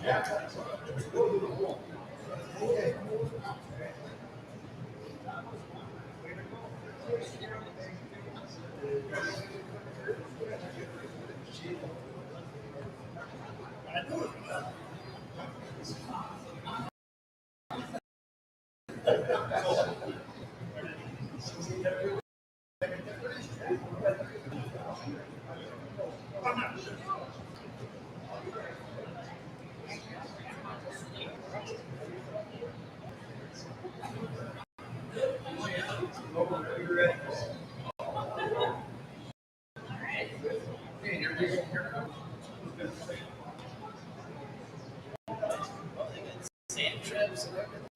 Yes!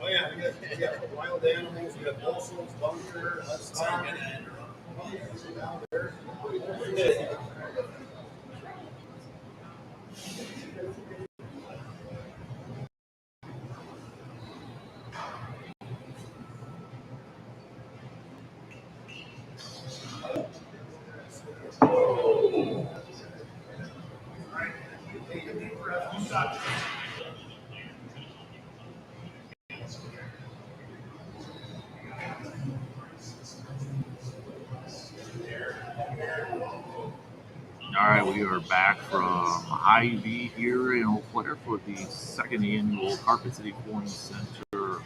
Oh yeah, we got wild animals, we got mussels, bunker, down there. All right, we are back from Hy-Vee here in Eau Claire for the second annual Carpet City Flooring Center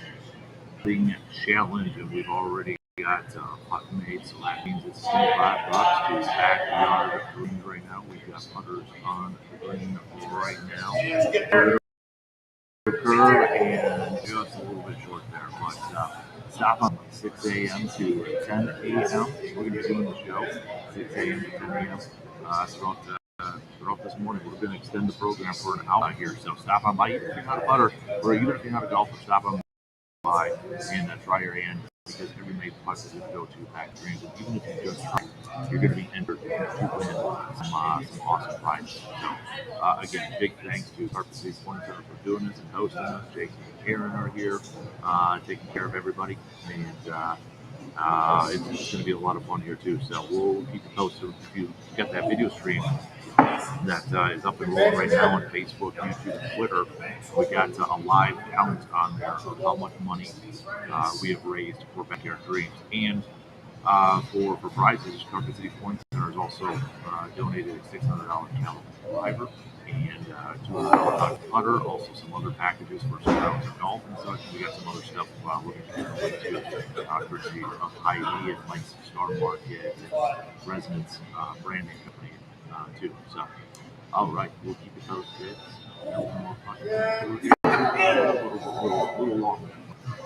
Thing Challenge, and we've already got putt made, so that means it's $25 to backyard greens right now. We've got putters on the green right now. Occur and just a little bit short there, but stop on 6 a.m. to 10 a.m. We're going to be doing the show 6 a.m. to 10 a.m. Throughout this morning. We're going to extend the program for an hour here, so stop on by. Even if you're not a putter, or even if you're not a golfer, stop on by and try your hand, because every made putt is going to go to back greens. And even if you just try, you're going to be entered to win some awesome prizes. So, again, big thanks to Carpet City Flooring Center for doing this and hosting us. Jason and Karen are here, taking care of everybody, and it's going to be a lot of fun here too. So we'll keep you posted if you get that video stream that is up and rolling right now on Facebook, YouTube, and Twitter. We got a live count on there of how much money we have raised for Backyard Dreams. And for prizes, Carpet City Flooring Center has also donated a $600 challenge driver and $200 putter, also some other packages for some rounds of golf and such. We got some other stuff looking to courtesy of Hy-Vee and Lights Star Market and Resonance Branding Company too. So, all right, we'll keep it posted. A little longer.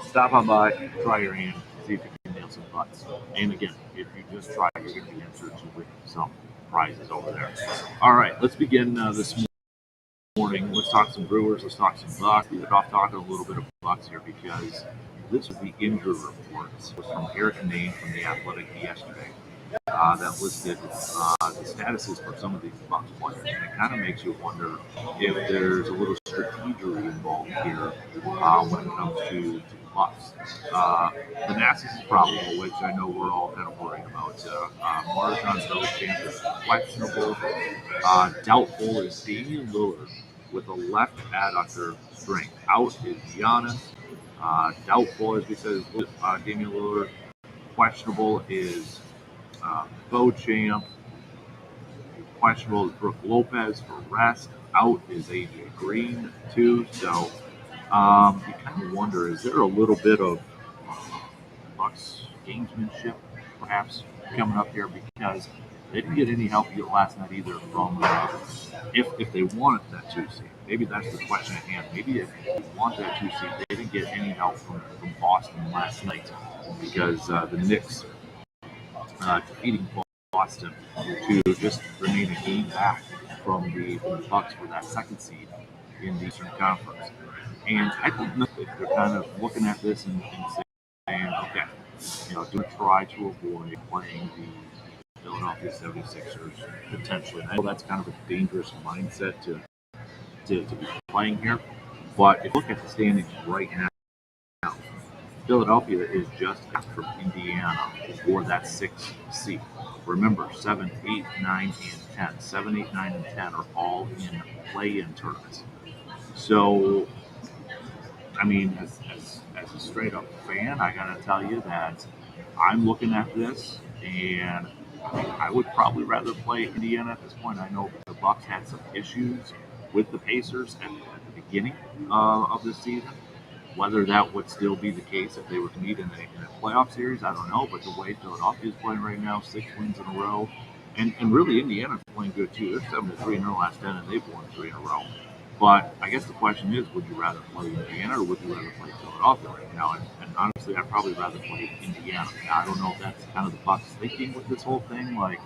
Stop on by, try your hand, see if you can nail some putts. And again, if you just try, you're going to be entered to win some prizes over there. All right, let's begin this morning. Let's talk some Brewers. Let's talk some Bucks. We got off talking a little bit of Bucks here because this was the injury reports from Eric Nane from the Athletic yesterday. That listed the statuses for some of these Bucks players, and it kind of makes you wonder if there's a little strategery involved here when it comes to the Bucks. Manassas is probable, which I know we're all kind of worried about. Marjan's Beauchamp is questionable. Doubtful is Damian Lillard with a left adductor strain. Out is Giannis. Doubtful, as we said, is Damian Lillard. Questionable is Beauchamp. Questionable is Brooke Lopez for rest. Out is AJ Green too. So you kind of wonder, is there a little bit of Bucks gamesmanship perhaps coming up here, because they didn't get any help last night either from if they wanted that 2 seed. Maybe that's the question at hand. Maybe if they want that 2 seed, they didn't get any help from Boston last night, because the Knicks defeating Boston to just remain a game back from the Bucks for that 2nd seed in the Eastern Conference. And I don't know if they're kind of looking at this and saying, okay, do we try to avoid playing the Philadelphia 76ers potentially? I know that's kind of a dangerous mindset to be playing here, but if you look at the standings right now, Philadelphia is just after Indiana for that 6th seed. Remember, 7, 8, 9, and 10. 7, 8, 9, and 10 are all in play-in tournaments. So, I mean, as a straight-up fan, I got to tell you that I'm looking at this, and I would probably rather play Indiana at this point. I know the Bucks had some issues with the Pacers at the beginning of this season. Whether that would still be the case if they were to meet in a playoff series, I don't know. But the way Philadelphia is playing right now, 6 wins in a row, and really Indiana's playing good too. They're 7-3 in their last 10, and they've won 3 in a row. But I guess the question is, would you rather play Indiana or would you rather play Philadelphia right now? And honestly, I'd probably rather play Indiana. Now, I don't know if that's kind of the Bucks thinking with this whole thing. Like,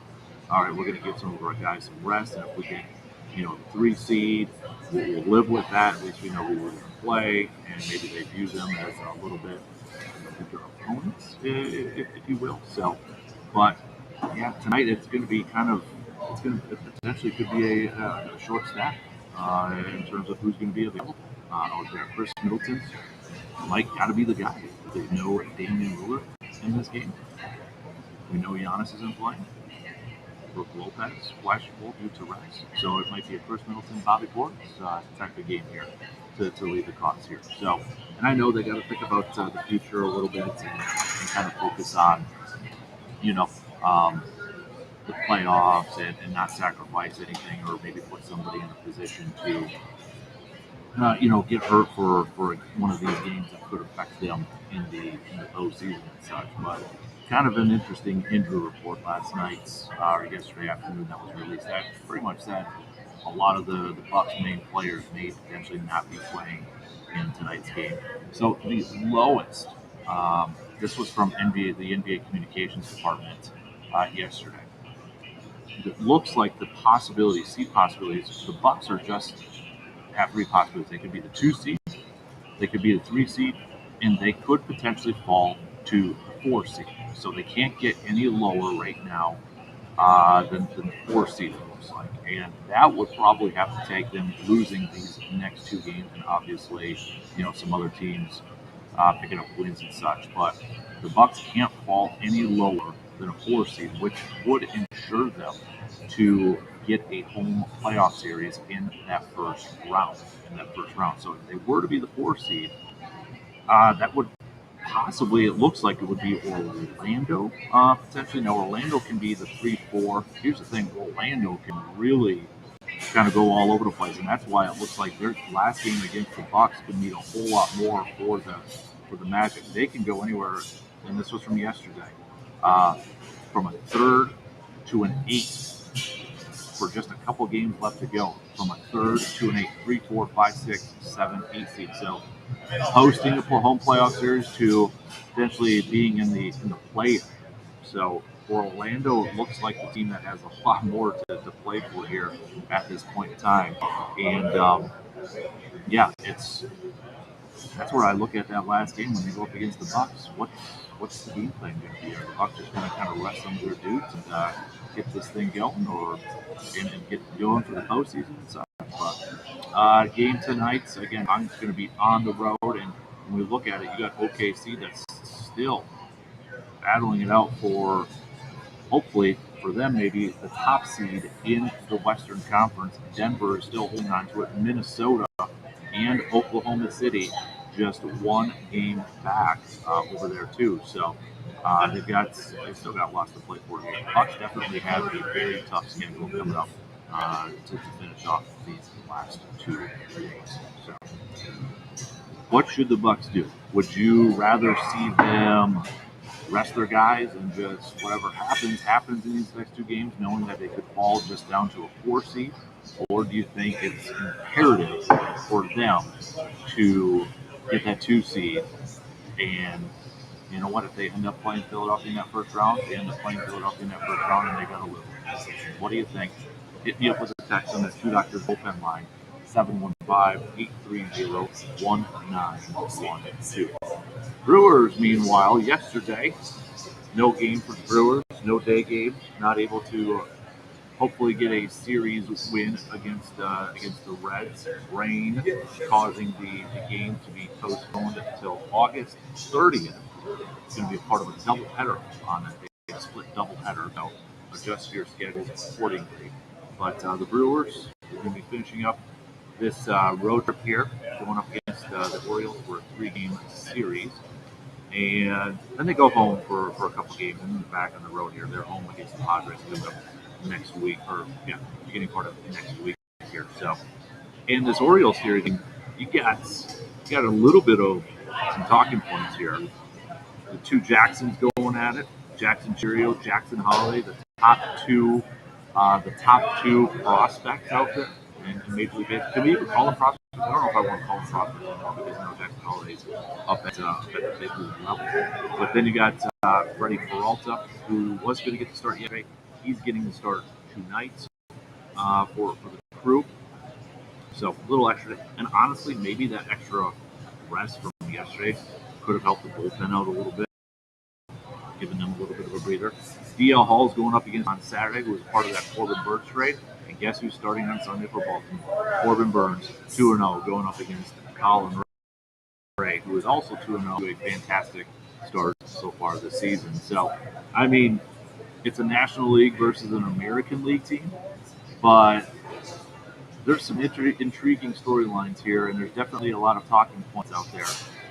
all right, we're going to give some of our guys some rest, and if we get the 3 seed, we'll live with that. At least we know who we're going to play, and maybe they view them as a little bit weaker opponents, if you will. So, but yeah, tonight it's going to be it potentially could be a short stack in terms of who's going to be available out there. Chris Middleton might got to be the guy. There's no Damian Lillard in this game. We know Giannis isn't playing. Brooke Lopez questionable due to rest, so it might be a Chris Middleton, Bobby Portis type of game here to lead the cause here. So, and I know they got to think about the future a little bit and kind of focus on, you know, um, the playoffs and not sacrifice anything, or maybe put somebody in a position to, get hurt for one of these games that could affect them in the postseason and such. But kind of an interesting injury report last night or yesterday afternoon that was released. That pretty much said a lot of the Bucks' main players may potentially not be playing in tonight's game. So the lowest. This was from the NBA communications department yesterday. It looks like the possibilities, the Bucks are just have three possibilities. They could be the 2 seed, they could be the 3 seed, and they could potentially fall to the 4 seed. So they can't get any lower right now than the 4 seed, it looks like. And that would probably have to take them losing these next 2 games, and obviously, some other teams picking up wins and such. But the Bucks can't fall any lower than a 4 seed, which would ensure them to get a home playoff series in that first round. So if they were to be the 4 seed, that would possibly, it looks like it would be Orlando, potentially. No, Orlando can be the 3-4. Here's the thing, Orlando can really kind of go all over the place, and that's why it looks like their last game against the Bucks could need a whole lot more for the Magic. They can go anywhere, and this was from yesterday, from a 3rd to an 8th for just a couple games left to go. From a 3rd to an 8th, 3, 4, 5, 6, 7, 8 seed. So hosting a home playoff series to potentially being in the play. So for Orlando, it looks like the team that has a lot more to play for here at this point in time. And yeah, that's where I look at that last game when they go up against the Bucks. What's the game plan going to be? Are the Bucks just going to kind of rest some of their dudes and get this thing going, and get going for the postseason and such? But game tonight, again, I'm going to be on the road, and when we look at it, you got OKC that's still battling it out for, hopefully for them, maybe the top seed in the Western Conference. Denver is still holding on to it. Minnesota and Oklahoma City just 1 game back over there too. So they still got lots to play for here. Bucks definitely have a very tough schedule coming up to finish off these last 2 days. So what should the Bucks do? Would you rather see them rest their guys and just whatever happens in these next 2 games, knowing that they could fall just down to a 4 seed? Or do you think it's imperative for them to get that 2 seed? And you know what? If they end up playing Philadelphia in that first round, and they got to lose. What do you think? Hit me up with a text on this 2 Doctors Bullpen line, 715-830-1912. Brewers, meanwhile, yesterday, no game for the Brewers, no day game, not able to hopefully get a series win against the Reds. Rain causing the game to be postponed until August 30th. It's going to be a part of a doubleheader on that day, a split doubleheader. So adjust your schedules accordingly. But the Brewers are going to be finishing up this road trip here, going up against the Orioles for a 3-game series. And then they go home for a couple games, and then back on the road here. They're home against the Padres coming up next week, beginning part of next week here. So, in this Orioles series, you got a little bit of some talking points here. The 2 Jacksons going at it. Jackson Cheerio, Jackson Holiday, the top two prospects out there in Major League Baseball. Can we even call them prospects? I don't know if I want to call them prospects anymore, because now Jackson Holiday's up at the big league level. But then you got Freddie Peralta, who was going to get the start yesterday. He's getting the start tonight for the Crew. So a little extra. And honestly, maybe that extra rest from yesterday could have helped the bullpen out a little bit, giving them a little bit of a breather. DL Hall's going up against on Saturday, who was part of that Corbin Burns trade. And guess who's starting on Sunday for Baltimore? Corbin Burns, 2-0, going up against Colin Ray, who is also 2-0, a fantastic start so far this season. So, I mean, it's a National League versus an American League team, but there's some intriguing storylines here, and there's definitely a lot of talking points out there.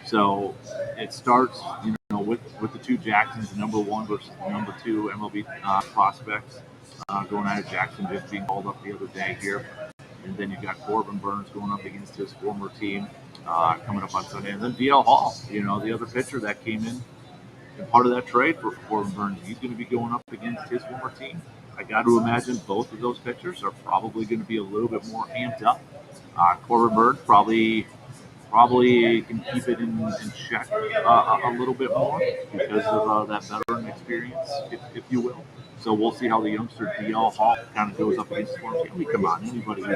So it starts, with the two Jacksons, number 1 versus number 2 MLB prospects going out of Jackson just being called up the other day here. And then you've got Corbin Burns going up against his former team coming up on Sunday. And then DL Hall, the other pitcher that came in and part of that trade for Corbin Burns, he's going to be going up against his former team. I got to imagine both of those pitchers are probably going to be a little bit more amped up. Corbin Burns probably can keep it in check a little bit more because of that veteran experience, if you will. So we'll see how the youngster DL Hall kind of goes up against the former team. I mean, come on, anybody who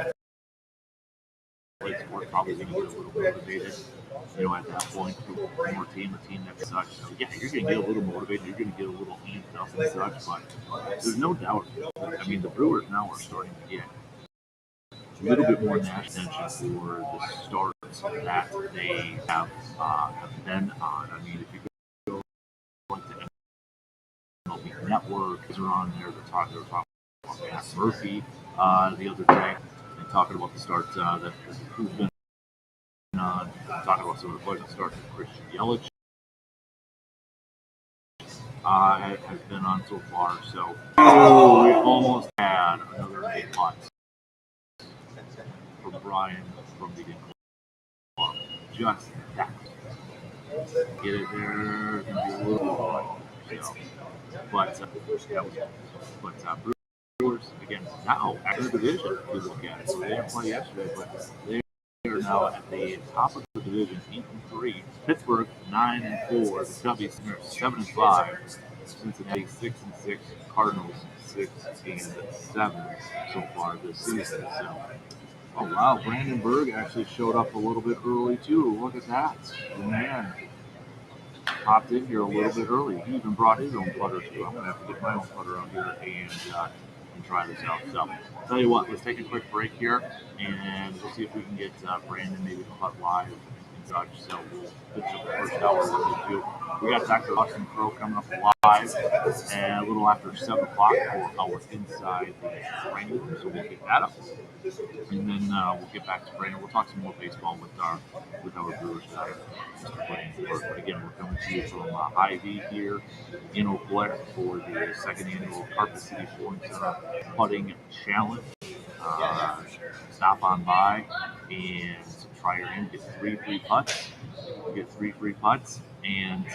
plays sport probably going to get a little motivated, at that point for a team that's such. So yeah, you're going to get a little motivated, you're going to get a little amped up and such, but there's no doubt. I mean, the Brewers now are starting to get a little bit more national attention for the starts that they have been on. I mean, if you go like the MLB Network, are on there, they're talking about Matt Murphy the other day, and talking about the starts that who's been on, talking about some of the pleasant starts that Christian Yelich has been on so far. So we almost had another 8 putts from Brian from the club. Just that. Get it there, gonna be a little hard. So, but Brewers again now after the division we look at it. So they didn't play yesterday, but they are now at the top of the division, 8-3. Pittsburgh 9-4. The Cubbies are 7-5. Cincinnati 6-6. Cardinals 6-7 so far this season. So. Oh wow, Brandon Berg actually showed up a little bit early too. Look at that. The man popped in here a little bit early. He even brought his own putter too. I'm gonna have to get my own putter out here and try this out. So I'll tell you what, let's take a quick break here and we'll see if we can get Brandon maybe to putt live and such. So we'll finish up the first hour with you. We got Dr. Austin Crow coming up live and a little after 7 o'clock for our Inside the Training Room. So we'll get that up. And then we'll get back to Brandon. We'll talk some more baseball with our Brewers guy, Mr. Blaine. But again, we're coming to you from Hy-Vee here in Eau Claire for the second annual Carpet City Flooring Center Putting Challenge. Stop on by and try your hand. Get 3 free putts. Get 3 free putts. And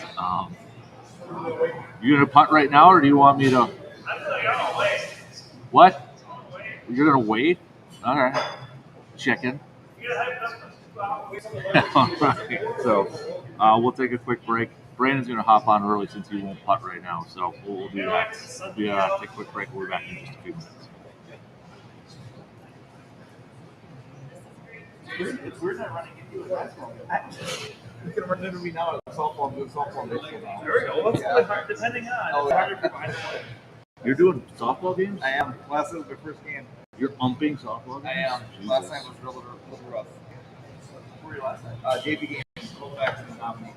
you gonna putt right now, or do you want me to? What? You're gonna wait? All right. Chicken. All right. So we'll take a quick break. Brandon's going to hop on early since he won't putt right now. So we'll do that. Take a quick break. We'll be back in just a few minutes. It's weird not running into it. You can run into me now at softball, do softball baseball now. There we go. What's really hard, depending on. You're doing softball games? I am. Last night was my first game. You're umping softball games? I am. Jesus. Last night was real rough. Where were you last night? JV game. Colfax and Nominee.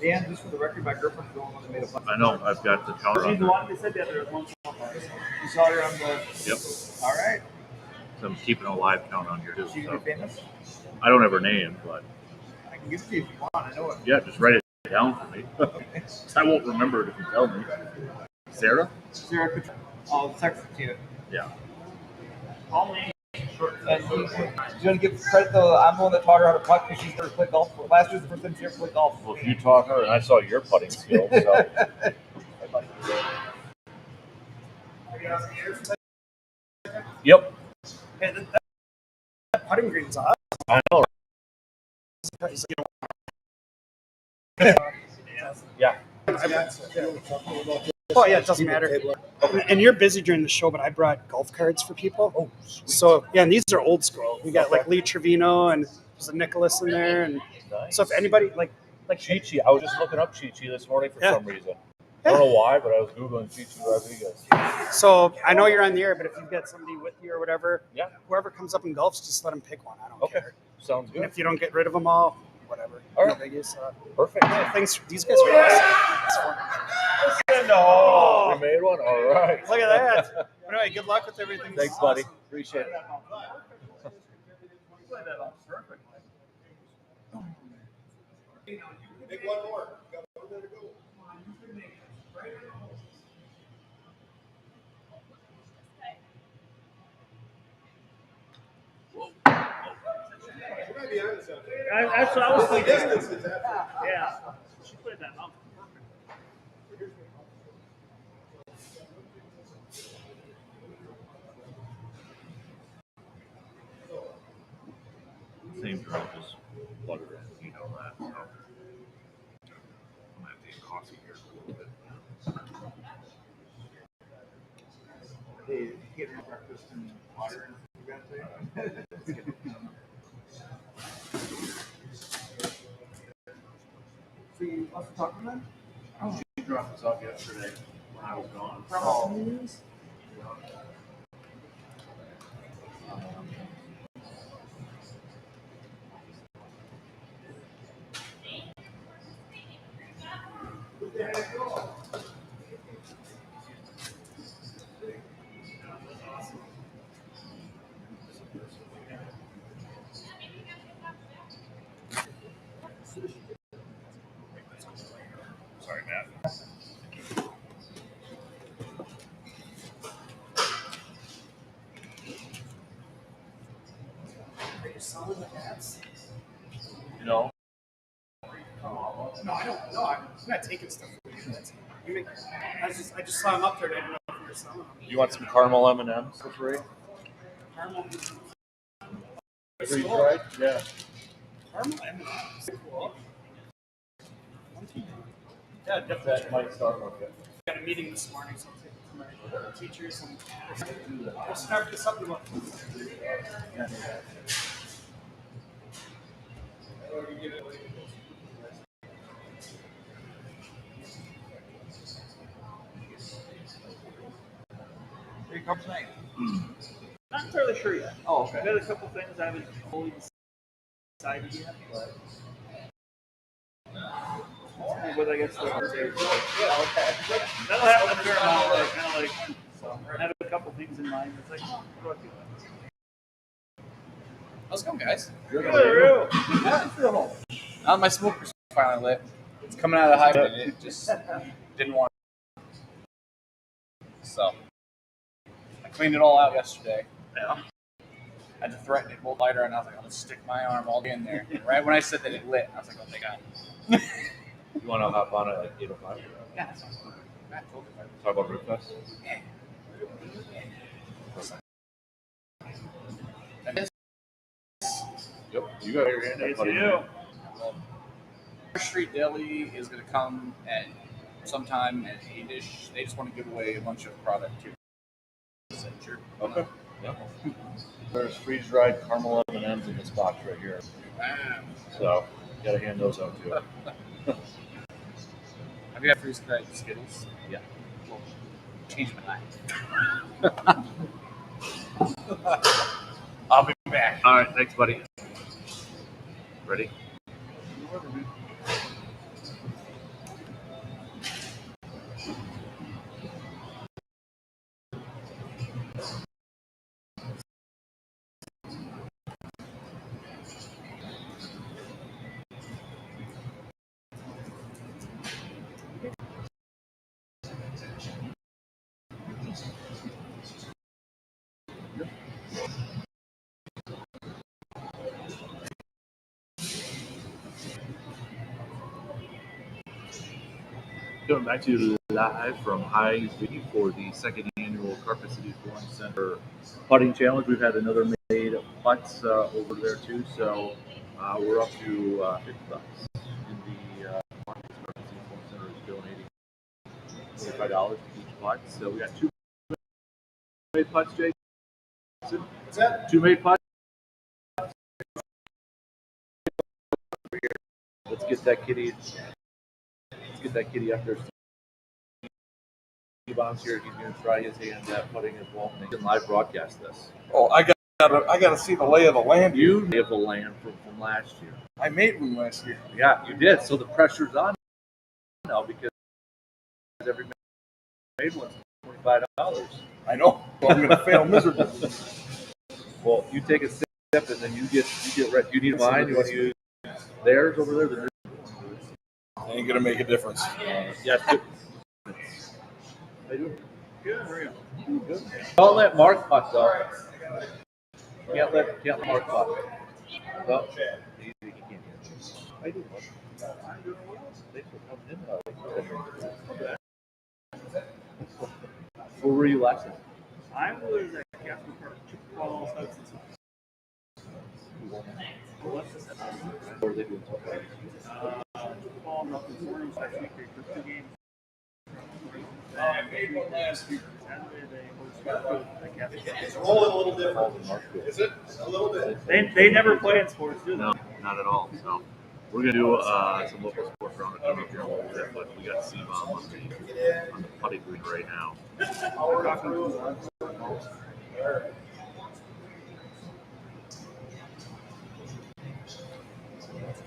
Dan, just for the record, my girlfriend's the one that made a fun. I know. I've got the counter on She's the there. one that said that there was one softball. You saw her on the... Yep. All right. So I'm keeping a live count on here too. She's so famous? I don't have her name, but... I can give it to you if you want. I know it. Yeah, just write it down for me. I won't remember it if you tell me. Sarah? Sarah could... I'll text it to you. Yeah. Call me. Short. And you want to give credit though? I'm the one that taught her how to putt because she's never played golf. Last year's the first time she ever played golf. Well, if you taught her, and I saw your putting skills, so... Yep. Hey, that putting green's awesome. I know. Yeah. Oh yeah, it doesn't matter. And you're busy during the show, but I brought golf cards for people. Oh, sweet. So yeah, and these are old school. We got like Lee Trevino and there's a Nicholas in there, and Nice. so if anybody like Chi-Chi, I was just looking up Chi-Chi this morning for some reason. I don't know why, but I was Googling Chichu Rodriguez. So I know you're on the air, but if you've got somebody with you or whatever, Yeah. whoever comes up and golfs, just let them pick one. I don't Okay. care. Sounds And good. if you don't get rid of them all, whatever. All No right. biggies. Perfect. Yeah, thanks. These guys are awesome. It's fun. No. You made one? All right. Look at that. Anyway, good luck with everything. Thanks, This is buddy. awesome. Appreciate it. That's what I was thinking. Yeah. She played that mountain. Same drill, just plug it in. You know that. So I'm gonna have to get coffee here in a little bit. Hey, get me breakfast and water. You got So you must have talked to them? She dropped this off yesterday when I was gone. Sorry, Matt. Are you selling the cats? No. No, I don't. No, I'm not taking stuff from you. You make, I just saw them up there. I didn't know if you were selling them. You want some caramel M&Ms for free? Caramel. Freeze dried? Yeah. Caramel M&Ms. Cool. Yeah, definitely. That might start with it. I got a meeting this morning, so I'm taking to my teachers and we'll start this up. Here comes tonight. Not entirely sure yet. Oh, okay. I've got a couple things I haven't fully decided yet, but I guess they're Yeah, okay. that'll happen a fair amount. Like, kind of like, so I have a couple things in mind. It's like, oh, what do I do? How's it going, guys? Good, real. My smoker's finally lit. It's coming out of the Hy-Vee, and it just didn't want it. So, I cleaned it all out yesterday. Yeah. I had to threaten it with a lighter, and I was like, I'm going to stick my arm all in there. And right when I said that it lit, I was like, oh, thank God. You want to hop on it at 8:05? Yeah, that sounds good. Yeah, totally fine. Talk about Rip Fest? Yeah. And this Yep. You got your hand up, It's buddy. you. Street Deli is going to come at sometime at 8-ish. They just want to give away a bunch of product here. Sure. Okay. Yeah. There's freeze dried caramel M&Ms in this box right here. So, gotta hand those out too. Have you had freeze dried Skittles? Yeah. Well, change my mind. I'll be back. All right, thanks, buddy. Ready? Coming back to you live from Hy-Vee for the second annual Carpet City Flooring Center putting challenge. We've had another made putts over there too, so we're up to $50 in the Carpet City Flooring Center is donating $25 to each putt. So we got two made putts, Jason. What's that? Two made putts. Let's get that kitty. Let's get that kitty up there. C-bombs here. He's going to try his hand at putting his ball. They can live broadcast this. Oh, I gotta see the lay of the land. You have the land from last year. I made one last year. Yeah, you did. So the pressure's on now because every made one's $25. I know. So I'm gonna fail miserably. Well, you take a sip and then you get ready. You need mine. You want to use theirs over there? Ain't gonna make a difference. Yes. They do. Good. Good. Don't let Mark putt though. Can't let Mark putt. No. He can't. I do. Thanks for coming in. Where were you last time? I was at Casper Park, Chippewa, Hudson. What's this? What are they doing? Chippewa, nothing morning, last week, their first 2 games. It's rolling a little different. Is it? A little bit. They never play in sports, do they? No, not at all. So we're gonna do some local sports around coming up here a little bit, but we got C-bomb on the putting green right now.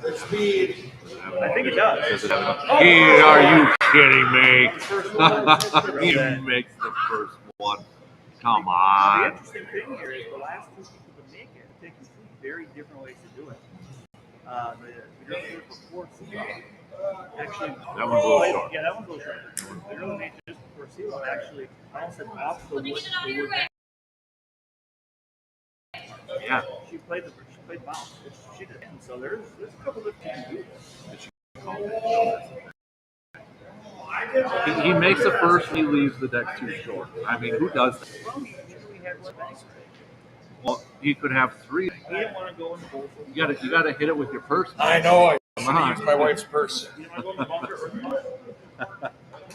Good speed. I think it does. Are you kidding me? He makes the first one. Come The on. interesting thing here is the last 2 people to make it have taken 2 very different ways to do it. The girl who did it before C-bomb actually. That one's a little short. Yeah, that one's a little short. The girl who made it just before C-bomb actually almost said off the wood. Yeah. She played bounce, which she did. And so there's a couple of things you can do. He makes the first, he leaves the deck too short. I mean, who does that? Well, he usually had 1 bank. Well, he could have 3. He didn't want to go in the bowl. You gotta hit it with your purse. I know. I Come on. used my wife's purse. You didn't want to go in the bunker or the bunker.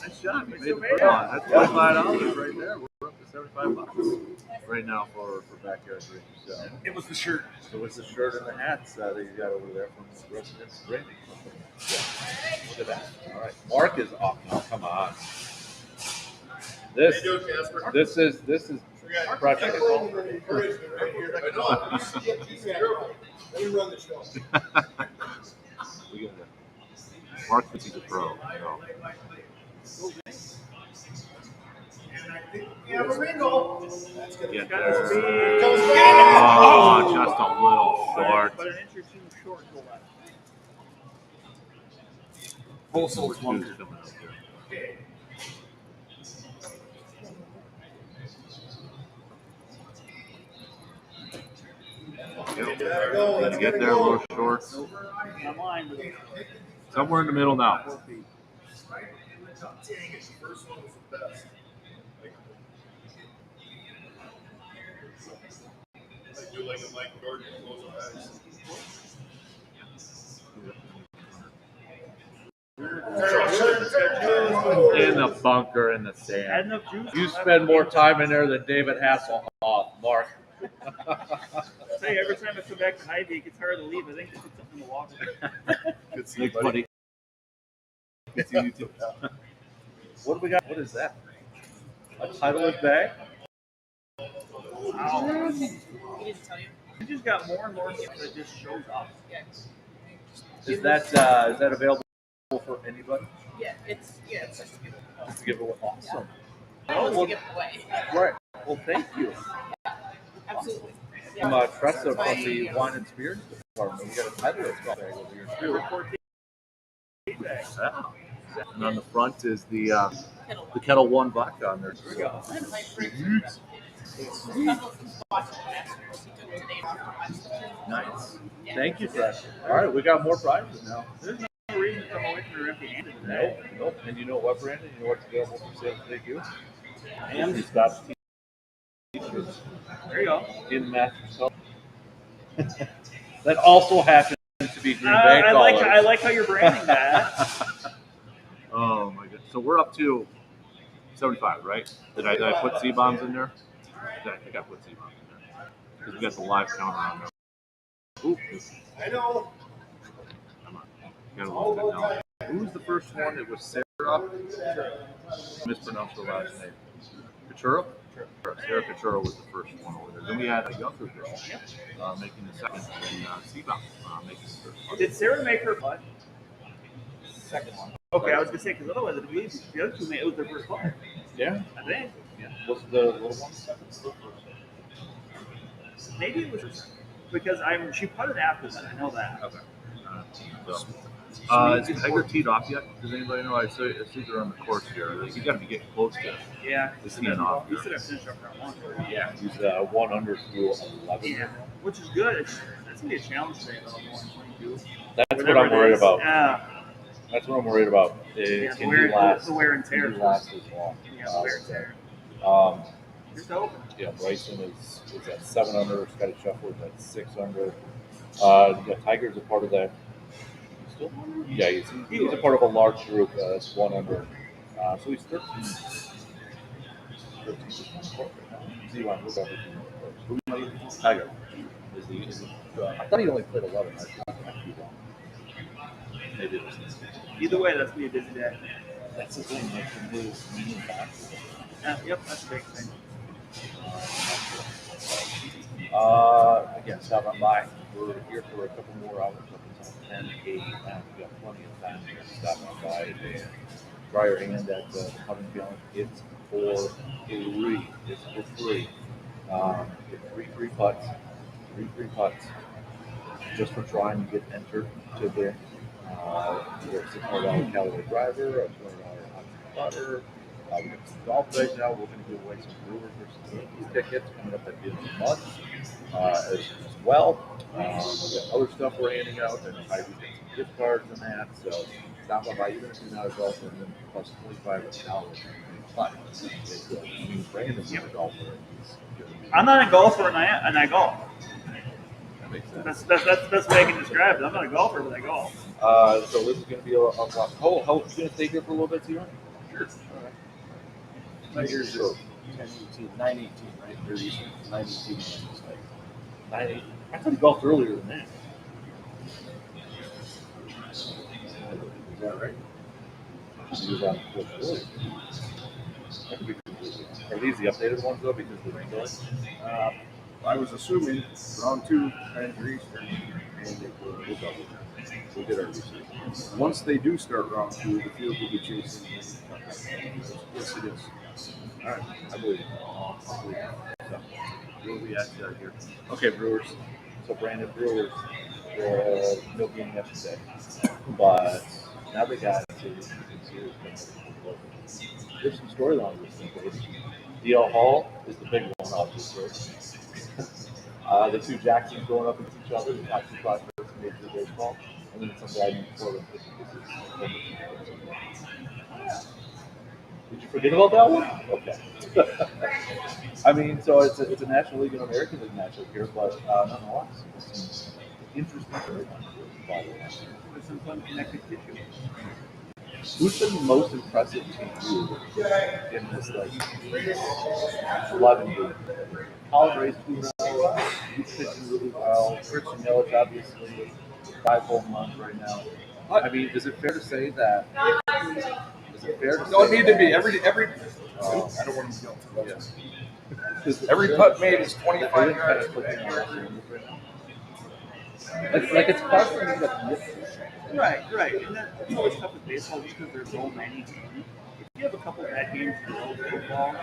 Nice job. You made the first one. That's $25 right there. We're up to $75 right now for backyard dreams. So It was the shirt. it was the shirt and the hats that you got over there from Residence Branding. Yeah. Look at that. All right. Mark is off now. Come on. This is pressure. Mark thinks he's a pro. So. Get there. Oh, just a little short. But an inch or 2 short to the left. Full sold Coming up here. Gonna get there a little short. On line, but Somewhere in the middle now. 4 feet. In the bunker in the Had sand. enough juice. You spend more time in there than David Hasselhoff, Mark. Say every time I come back to Hy-Vee, it gets hard to leave. I think they put something in the water. Good see you, buddy. Good see you too. What do we got? What is that? A Titleist bag? Wow. He didn't tell you. You just got more and more stuff that just shows up. Yeah. Is that available for anybody? It's just a giveaway. Just to give away. Awesome. I don't want to give it away. Right. Well, thank you. Absolutely. I'm Tressa from the Wine and Spirits Department. We got a Titleist bag over here too. 14 bags. Yeah. And on the front is the Kettle One vodka on there. Here we go. Nice. Thank you, Tressa. All right, we got more prizes now. There's no reason to come away from your empty-handed today. Nope. And you know what, Brandon? You know what's available for sale today, you? And the Scotch t-shirts There you go. in Masters color. That also happens to be Green Bay I colors. like how you're branding that. Oh my goodness! So we're up to 75, right? Did I put C-bombs in there? I think I put C-bombs in there because we got the live counter on there. Ooh, I know. come on, got a little bit now. Who was the first one? It was Sarah. Mispronounced her last name. Kachura? Sarah Kachura was the first one over there. Then we had a younger girl making the second, and Siva making the third. Did Sarah make her putt? Second one. Okay, I was gonna say because otherwise it'd be the other two made it was their first putt. Yeah. I think. Yeah. Was the little one second? Maybe it was her second. Because she putted after that. I know that. Okay. Is Tiger teed off yet? Does anybody know? I see her on the course here. You got to be getting close to Yeah. the teeing off. He should have finished up round one. Yeah, he's 1 under through 11. Yeah, which is good. That's gonna be a challenge today, though. 122. That's what I'm worried about. Yeah. That's what I'm worried about. Yeah, Can he last? the wear and tear. Can he last as long? Yeah, the wear and tear. Just open. Yeah, Bryson is at 7 under. Scotty Scheffler's at 6 under. Yeah, Tiger's a part of that. Still? Yeah, he's a part of a large group that's 1 under. So he's 13. 13. See you on look over. Who Tiger. Is he I thought he only played 11. I could be wrong. Maybe it was. Either way, that's gonna be a busy day. That's the thing. Like from his medium back. Yep, that's a big thing. Again, stop on by. We're here for a couple more hours. Up until 10, 8, and we've got plenty of time here to stop on by and try your hand at the putting challenge. It's for free. It's for free. Get 3 free putts. 3 free putts. Just for trying to get entered to win. You get a $600 Callaway driver, a $200 putter. We got some golf right now. We're going to give away some Brewers versus Yankees tickets coming up at the end of the month as well. We got other stuff we're handing out, and Hy-Vee gets some gift cards and that. So stop on by, even if you're not a golfer, and then plus $25. Brandon's not a golfer. I'm not a golfer, and I golf. That makes sense. That's the best way I can describe it. I'm not a golfer, but I golf. So this is going to be a lot. How you going to stay here for a little bit, T-Ron? Sure. Tigers are 918, right? 918. 9-8. I thought he golfed earlier than that. Is that right? He was on the course earlier. That could be confusing. Are these the updated ones though because of the rain delay? I was assuming round 2, 9 degrees, and We did our research. once they do start round 2, the field will be chasing. Yes, it is. All right, I believe it. So, where are we at here? Okay, Brewers. So Brandon Brewers no game yesterday, but now they got to there's some storylines with this thing. DL Hall is the big one, obviously. The 2 Jacksons going up against each other, the top 2 prospects in Major League Baseball, and then some guy named Portland. Did you forget about that one? Okay. I mean, so it's a National League and American League matchup here, but nonetheless, it's interesting storylines. With some fun connected tissue. Who's been the most impressive to you in this like 11 game? Colin Ray's 2-0. He's pitching really well. Christian Yelich, obviously, 5 home runs right now. I mean, is it fair to say that? Is it fair to say? No, it need to be every. I don't want to go. Yeah. Every putt made is 25 Everything's yards. kind of clicking on our fingers right now. Like it's hard for me to miss this. Right. And that's always tough with baseball just because there's so many games. If you have a couple bad games in a row with football,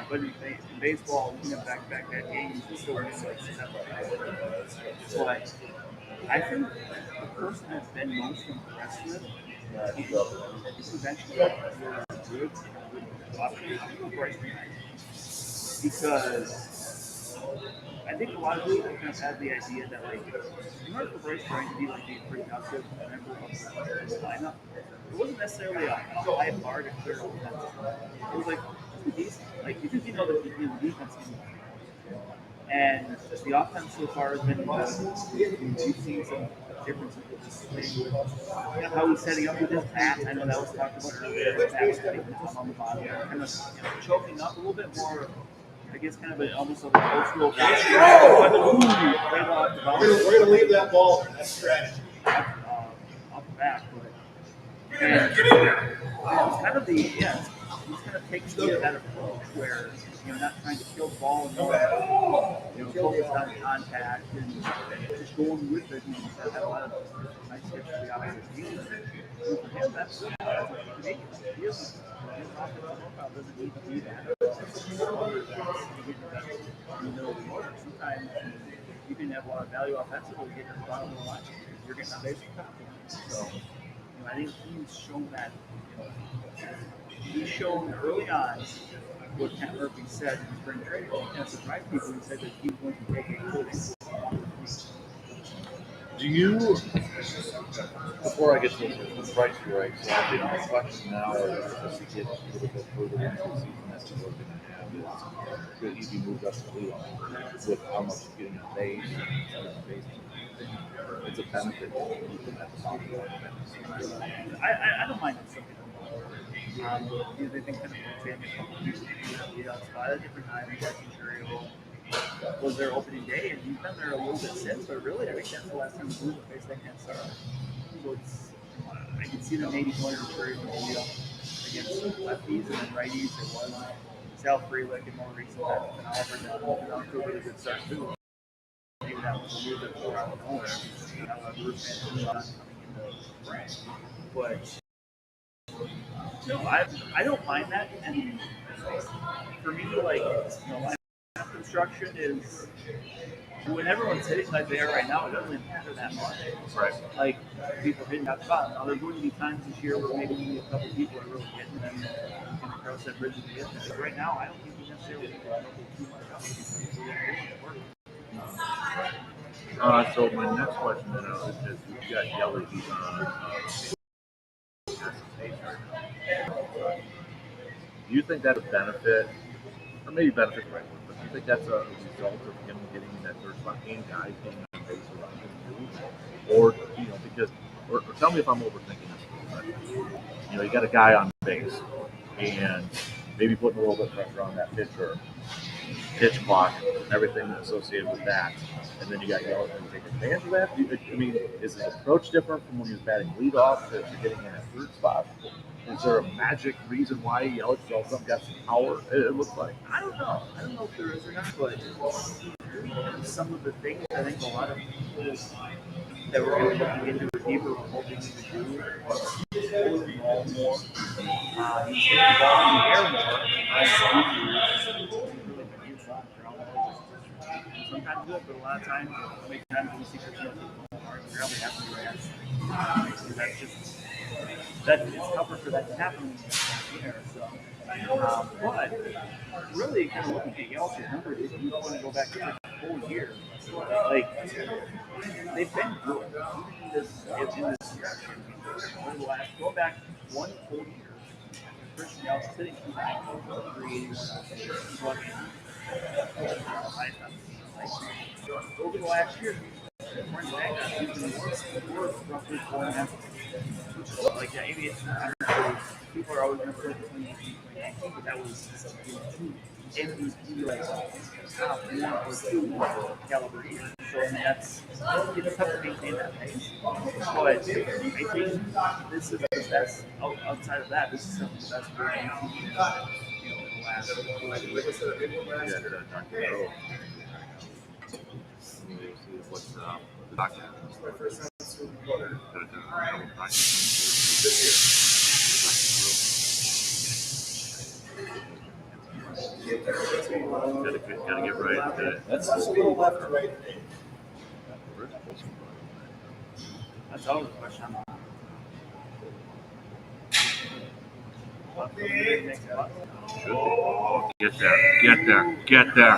but in baseball, you can have back-to-back bad games and still win like 7. But I think the person that's been most impressed with is eventually good option. I'm going to Bryce because I think a lot of people kind of have the idea that, like, in order for Bryce Bryant to be like a pretty positive member of the lineup, it wasn't necessarily a high bar to clear all that. It was like, decent. Like, because you know that the defense is and the offense so far has been good. We've seen some differences with this thing. You know, how he's setting up with his bat. I know that was talked about earlier. His bat was taking on the bottom, kind of choking up a little bit more. I guess kind of almost like an old school bat. Way to leave that ball. That's strategy. Off the bat, but And it's kind of he's kind of taking that approach where not trying to kill the ball and focused on contact and just going with it. He's had a lot of nice hits to the opposite team. And for him, that's unique. He doesn't. His offensive profile doesn't need to be that. Sometimes you can have a lot of value offensively, getting to the bottom of the line. You're getting on base with confidence. So I think he's shown that. He's shown early on what Ken Murphy said in spring training. And surprised people. He said that he was going to take a quoting. Do you, before I get to the price right, so my question now is just to get a little bit further into the season as to what we're going to have is could he be moved up to leadoff with how much he's getting on base and base? It's a benefit to keep him at the bottom of the line. I don't mind it. They've been kind of expanding spot at different times. Ontario was their opening day, and he's been there a little bit since, but really, I think that's the last time he moved the face that can't start. So I can see them maybe going to Ontario against lefties and then righties. There was Sal Freelick and more recent and Oliver down to a really good start, too. Maybe that was a little bit more out of nowhere. Bruce Mann coming into spring. But no, I don't mind that, and for me, line construction is when everyone's hitting like they are right now. It doesn't really matter that much, Right. Like people hitting that spot. Now there's going to be times this year where maybe only a couple people are really hitting them and across that bridge to get there. But right now, I don't think we necessarily need to double too much up because we're doing work. So my next question then is you got Yelly, he's on do you think that'll benefit, or maybe benefit the right word, but do you think that's a result of him getting that third spot and guys getting on base around him too? Or, because, or tell me if I'm overthinking this, but, you got a guy on base and maybe putting a little bit of pressure on that pitch clock, everything associated with that, and then you got Yelich to take advantage of that. I mean, is his approach different from when he was batting leadoff to getting in that third spot? Is there a magic reason why Yelich all of a sudden got some power? It looks like. I don't know. I don't know if there is or not, but some of the things I think a lot of people that were really looking into receiver were hoping he would do was hold the ball more. He's hitting the ball in the air more. Sometimes good, but a lot of times, many times when you see Chris you really have to do that. That's just it's tougher for that to happen when you're there. So, but really, kind of looking at Yeltsin's numbers, if you want to go back to the whole year, they've been good in this direction. Go back one full year. Christian Yeltsin sitting 381. Over the last year, running back he's been worth roughly 4.5. Maybe it's people are always going to focus on the but that was two MVP top 1 or 2 caliber years. So it's tough to maintain that pace. But I think this is the best. Outside of that, this is some of the best we're in the last. What's the doctor? My first time to water. Gotta get right. That's just a little left to right. That's always a question. Get there.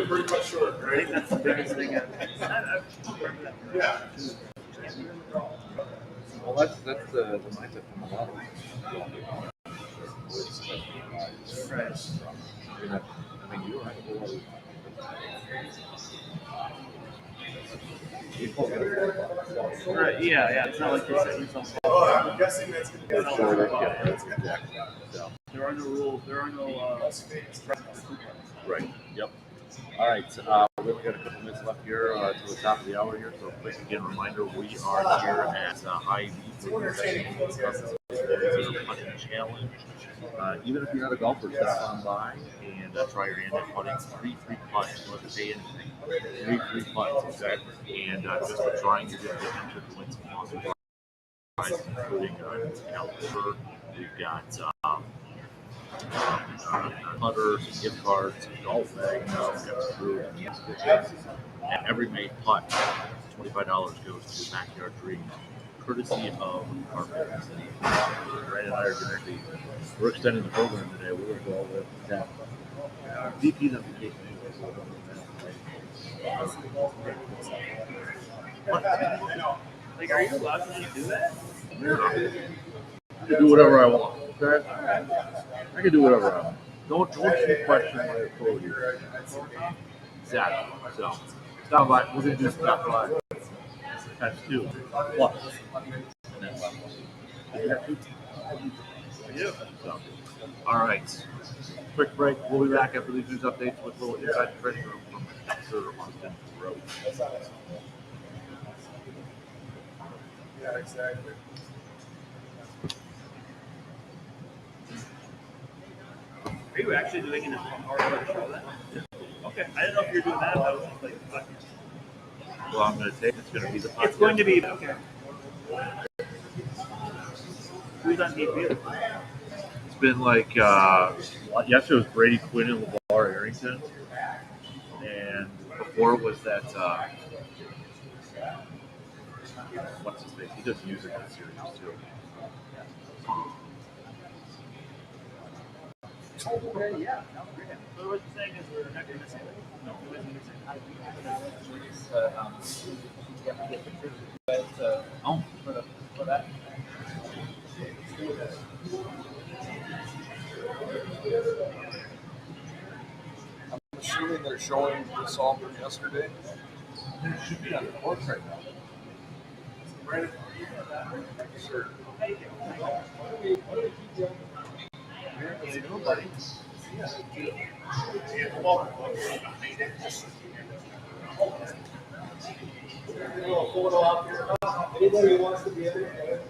Pretty much short, I think that's the biggest thing. Yeah. Well, that's the mindset from a lot of Right. I mean, you don't have a whole lot of Right, yeah. It's not like you're setting yourself up. I'm guessing that's going to be That's sort of, yeah, that's exactly. So, There are no rules. There are no. right. Yep. All right. We've only got a couple minutes left here to the top of the hour here. So, quick again reminder: we are here at Hy-Vee for the putting challenge. Even if you're not a golfer, stop on by and try your hand at putting. 3 free putts. You don't have to pay anything. 3 free putts, exactly. And just for trying, you're going to get entered to win some awesome prizes, including caliper. We've got putters, gift cards, golf bags, fruit, and every made putt, $25 goes to Backyard Dreams, courtesy of our business. Brandon and I are going to be, we're extending the program today. We're going to go all the way up to 10. VP's on vacation anyway, so Like, are you allowed to do that? I can do whatever I want. Okay? I can do whatever I want. Don't you question my authority. Exactly. So, stop by. We're going to do stop by. That's 2 plus. And then level. You have 2. Yeah. So, all right. Quick break. We'll be back after these news updates with a little inside the training room from Sir Austin Road. Yeah, exactly. Are you actually doing an art of the show then? Yeah. Okay, I didn't know if you were doing that. I was just like, Well, I'm going to take it's going to be the podcast. it's going to be okay. Who's on TV? It's been like yesterday was Brady Quinn and LeVar Arrington, and before it was that what's his face? He does music on series too. Okay, yeah. So what you're saying is we're not going to say that. No, we're going to say Oh, for that. I'm assuming they're showing this all from yesterday. it should be on the course right now. Sure. Anybody who wants to be in it,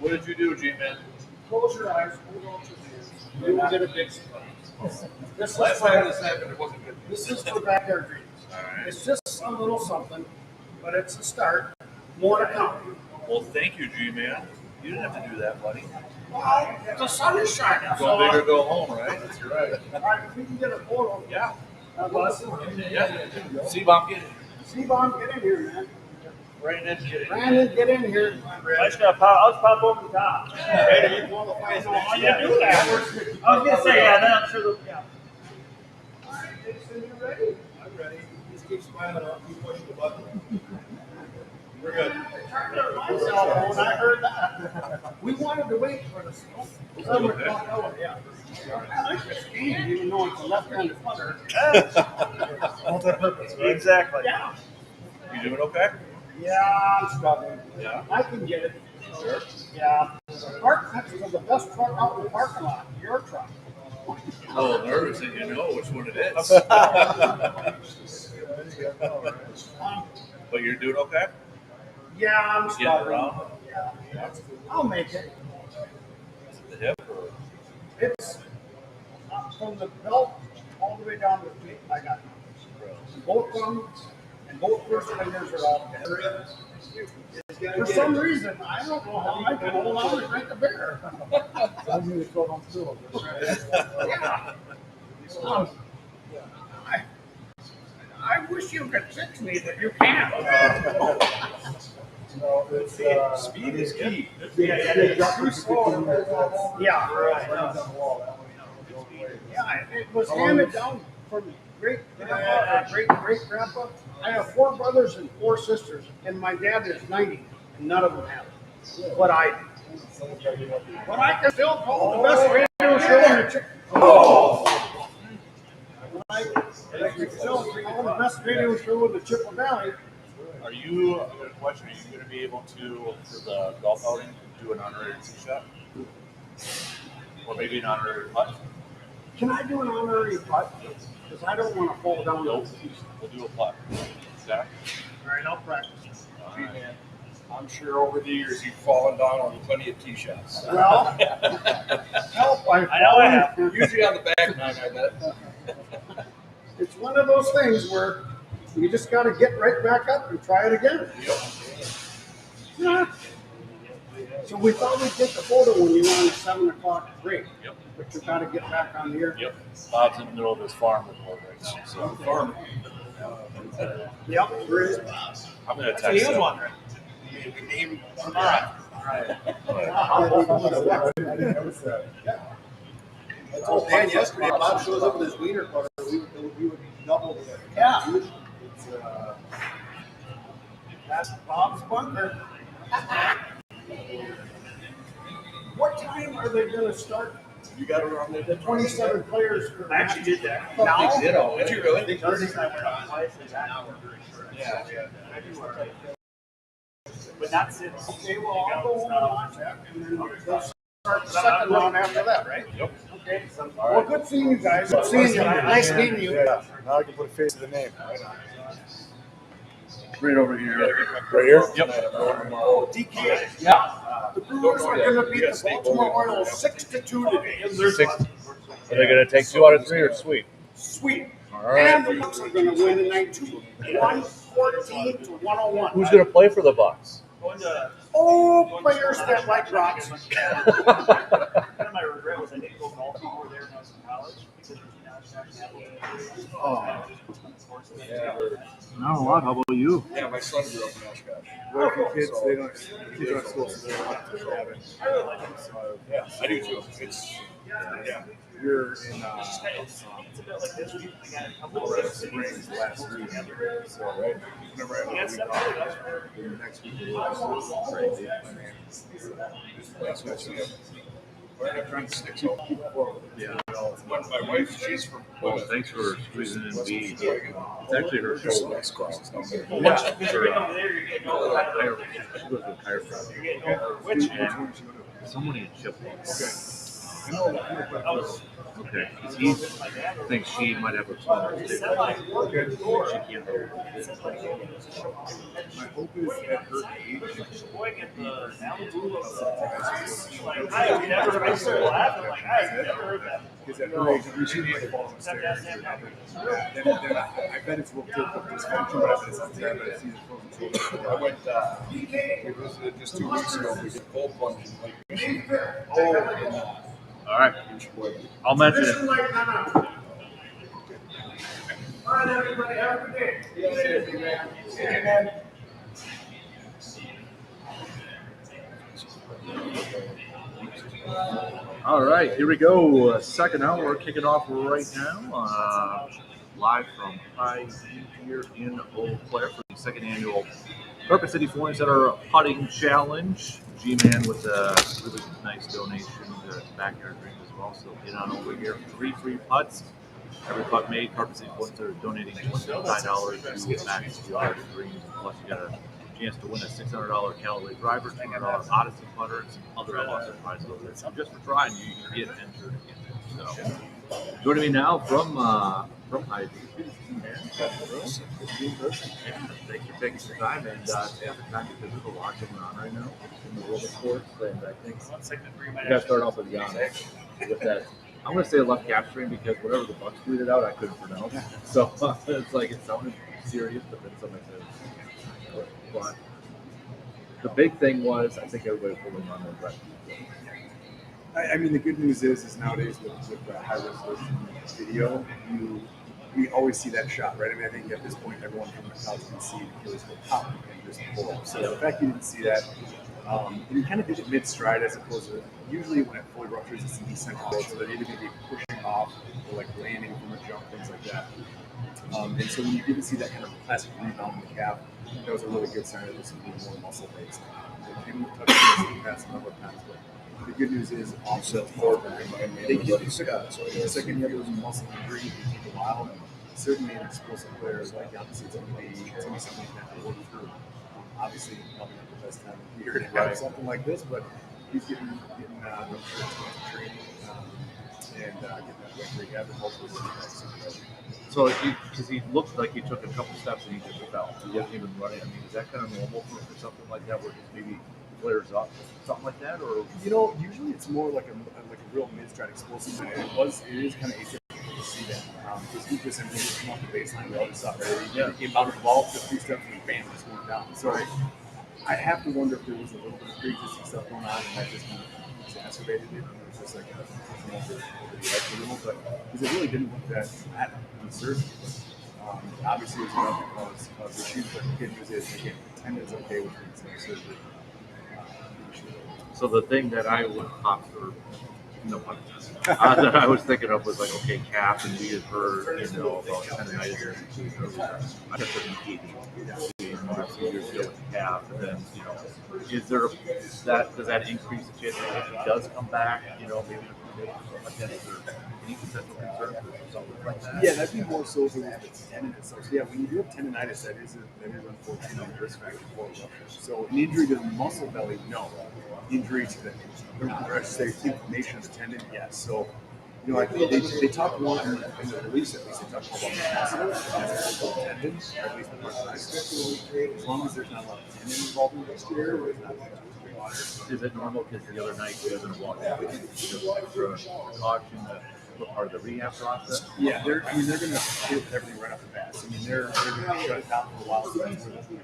What did you do, G-Man? close your eyes, hold on to this. You will get a big surprise. This is Last for, time this happened, it wasn't good. this is for Backyard Dreams. It's just a little something, but it's a start. More to come. Well, thank you, G-Man. You didn't have to do that, buddy. Well, the sun is shining. Go big or go home, right? That's right. All right, if we can get a photo. Yeah. Yeah. C-Bomb, get in. C-Bomb, get in here, man. Brandon, get in. Brandon, get in here. I just got I'll just pop over the top. Ready? You qualify as How you do that? I was gonna say, yeah, then I'm sure the yeah. All right, Jason, you ready? I'm ready. Just keep smiling up. Keep pushing the button. We're good. When I heard that, we wanted to wait for the snow. Yeah. I like this game, even though it's a left-handed putter. Multi-purpose, right? Exactly. Yeah. You doing okay? Yeah, I'm struggling. Yeah. I can get it. Sure. Yeah. The park next to the best truck out in the parking lot. Your truck. A little nervous that you know which one it is. But you're doing okay? Yeah, I'm Getting struggling. around? Yeah. I'll make it. Is it the hip or? It's from the belt all the way down to the feet. I got both thumbs and both first fingers are all together. For some reason, I don't know how I can hold on and drink a beer. Yeah. I wish you could fix me, but you can't. Speed is key. Yeah, it was handed down from great grandpa. I have 4 brothers and 4 sisters, and my dad is 90, and none of them have it. But I can still call the best radio show in the I can still call the best radio show in the Chippewa Valley. Are you, I've got a question, are you going to be able to, for the golf outing, do an honorary tee shot? Or maybe an honorary putt? Can I do an honorary putt? Because I don't want to fall down. Nope. We'll do a putt. Zach? All right, I'll practice. All right. I'm sure over the years you've fallen down on plenty of tee shots. Well, help! I know I have. Usually on the back nine, I bet. It's one of those things where you just got to get right back up and try it again. Yeah. So we thought we'd take the photo when you were on the 7 o'clock break. Yep. But you got to get back on the air. Yep. Bob's in the middle of his farm report right now. So Yep. There is. I'm going to So he text was him. wondering. We named All right. I told Dan yesterday, if Bob shows up with his wiener butter, we would double the. Yeah. It's, that's Bob's bunker. What time are they going to start? You got it on there. The 27 players. For I actually did that. now. Did you really? Thursday night went on twice. Yeah. But not since. Okay, well, I'll go home and watch that, and then we'll start the second round after that, right? Yep. Okay. Well, good seeing you guys. Good seeing you. Nice meeting you. Yeah. Now I can put a face to the name. Right over here. Right here? Yep. Oh, DK. Yeah. The Brewers are going to beat the Baltimore Orioles 6-2 today. Six. Are they going to take 2 out of 3 or sweep? Sweet. All right. And the Bucks are going to win tonight too. 114 to 101. Who's going to play for the Bucks? Going to. Oh, players that like rocks. Kind of my regret was I didn't go golfing over there when I was in college because Not a lot. How about you? Yeah, my son grew up in Oshkosh. Working kids, they don't. Kids aren't supposed to have it. I really like it. Yeah, I do too. It's yeah. You're in It's a bit like this week. I got a couple of Red races. Springs last week, so right. Whenever I Yeah, have it's a week definitely off, the next week will be crazy. That's what I We're not trying to stick to. Yeah. My wife, she's from Well, thanks for squeezing in B. It's actually her show. Yeah. Because you're getting over there, you're getting over She goes to a chiropractor. You're getting over which And someone in Chippewa. I know that. Okay. 'Cause he thinks she might have a son. She can't have it. My hope is at her age, boy get the Malibu of like I have never I started laughing like I have never heard that. because at her age, she needs to fall upstairs. Then I bet it's a little bit of dysfunction, but I bet it's not there. But it's either frozen shoulder. I went. We visited just 2 weeks ago. We did cold plunging. All right. I'll mention it. All right, everybody, have a good day. All right, here we go. Second hour kicking off right now. Live from Hy-Vee here in Eau Claire for the second annual Carpet City Flooring Center Putting Challenge. G-Man with a really nice donation to Backyard Dreams as well. So get on over here. 3 free putts. Every putt made, Carpet City Flooring Center donating $25 to get back to Backyard Dreams. Plus, you got a chance to win a $600 Callaway driver, $200 Odyssey putter, and some other awesome prizes over there. So just for trying, you can get entered in it. So joining me now from Hy-Vee. Thanks for taking some time and taking the time because there's a lot going on right now in the world of sports. And I think we got to start off with Giannis with that. I'm going to say left calf strain because whatever the Bucks tweeted out, I couldn't pronounce. So it's like it sounded serious, but then somebody said. But the big thing was, I think everybody was pulling on their breath. I mean, the good news is nowadays with the high resolution video, we always see that shot, right? I mean, I think at this point, everyone from the couch can see Achilles go pop and just pull up. So the fact you didn't see that, and you kind of did it mid-stride as opposed to usually when it fully ruptures, it's an eccentric, so they're either going to be pushing off or like landing from a jump, things like that. And so when you didn't see that kind of classic rebound in the calf, that was a really good sign that this would be more muscle-based. And we touched on this in the past a number of times, but the good news is offset forward. They give you the second year was muscle injury, it can take a while. certainly an explosive player, like obviously it's going to be something you have to work through. Obviously, probably not the best time of year to have something like this, but he's getting I'm sure it's training and getting that rehab and hopefully he'll be back. So, because he looked like he took a couple steps and he just fell. He didn't even run it. I mean, is that kind of normal for something like that, where it just maybe flares up, something like that, or Usually it's more like a real mid-stride explosive. And it is kind of atypical to see that because he just come off the baseline. We all just saw it. He came out of the ball, took 2 steps, and bam, just went down. So I have to wonder if there was a little bit of pre-existing stuff going on, and that just kind of exacerbated it. It was just like over the edge a little, but because it really didn't look that bad on the surface. Obviously, it was enough because issues, but the good news is, again, tendon's okay with surgery. so the thing that I would pop or no pun that I was thinking of was like, okay, calf, and we had heard about tendonitis. I kept thinking years ago with the calf, and then is there does that increase the chance that if he does come back, maybe something like that? Is there any potential concerns or something like that? Yeah, that'd be more so if it was the tendon itself. So yeah, when you do have tendonitis, that is unfortunately a risk factor for rupture. So an injury to the muscle belly, no. Injury to the inflammation of the tendon, yes. So they talk more in the release, at least they talk more about the muscle as opposed to the tendon, or at least the part that I expect. As long as there's not a lot of tendon involved in this area, there's not much. Is it normal? Because the other night he doesn't walk out. Just extra precaution, part of the rehab process. Yeah, they're going to deal with everything right off the bat. So, they're going to shut it down for a while. So that's where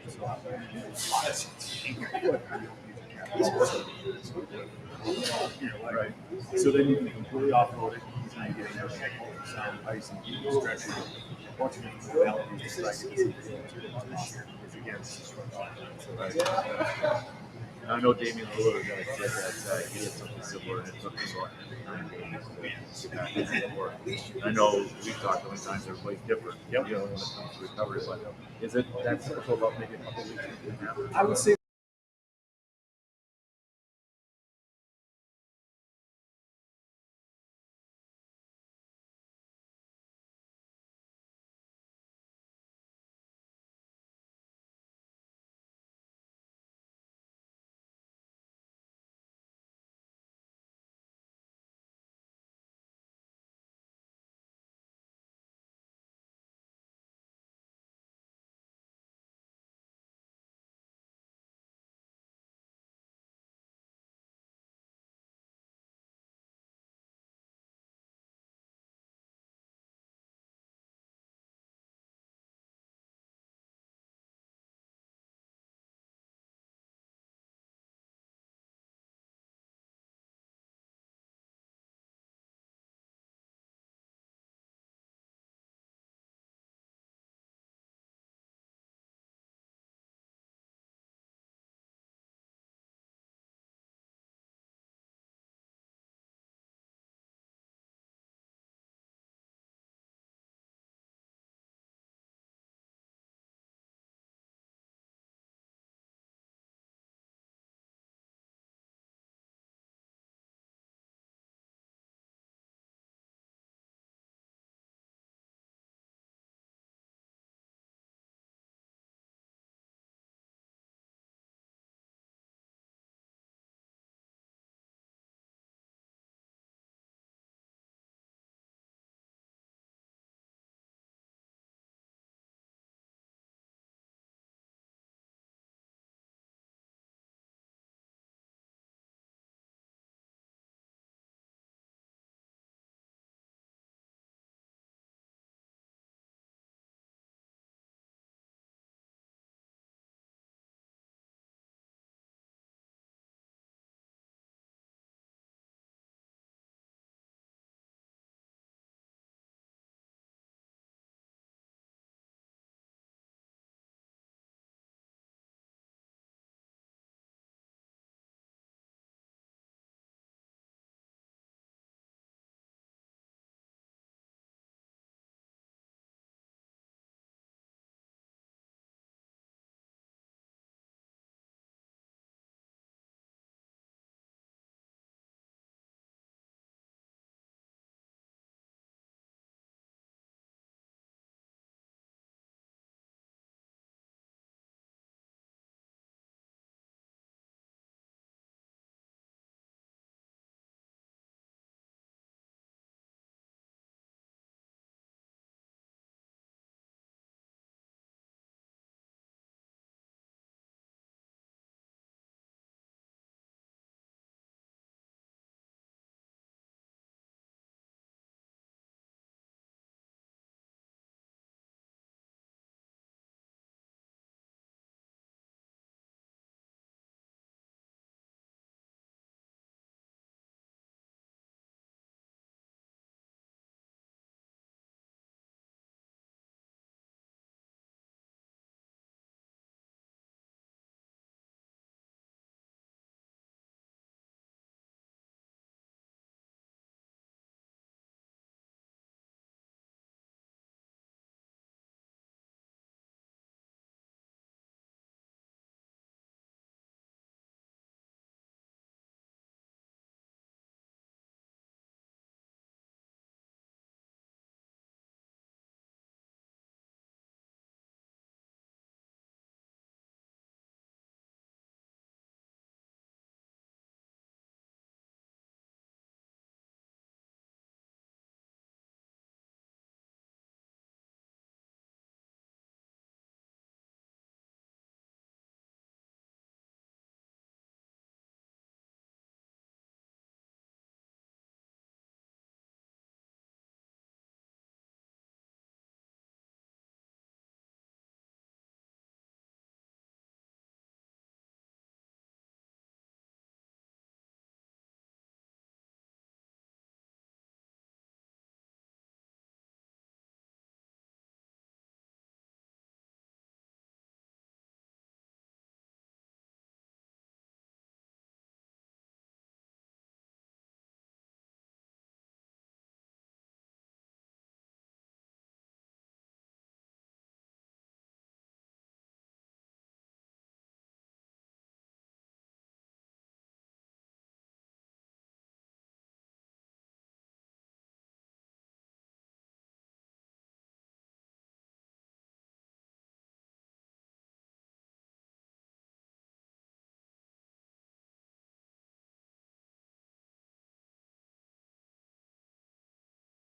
right. So then you can completely offload it. He's going to get everything sound, ice, and stretching. Watching it for reality, just like this year. Because again, it's Right. I know Damian Lillard said that he had something similar, and it took him about 9 days to get more. I know we've talked many times, everybody's different, when it comes to recovery, but is it that typical about maybe a couple weeks? I would say